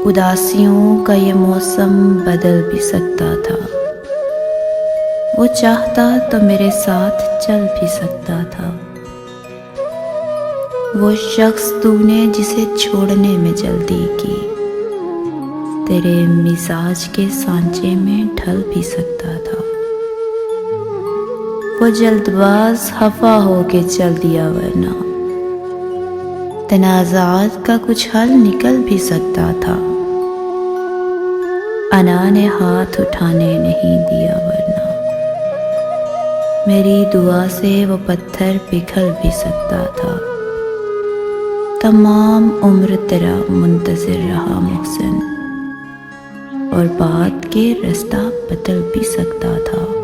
उदासियों का ये मौसम बदल भी सकता था। वो चाहता तो मेरे साथ चल भी सकता था। वो शख्स तूने जिसे छोड़ने में जल्दी की, तेरे मिजाज के सांचे में ढल भी सकता था। वो जल्दबाज खफा होके चल दिया, वरना तनाज़ात का कुछ हल निकल भी सकता था। अना ने हाथ उठाने नहीं दिया, वरना मेरी दुआ से वो पत्थर पिघल भी सकता था। तमाम उम्र तेरा मुंतज़िर रहा मोहसिन, और बात के रास्ता बदल भी सकता था।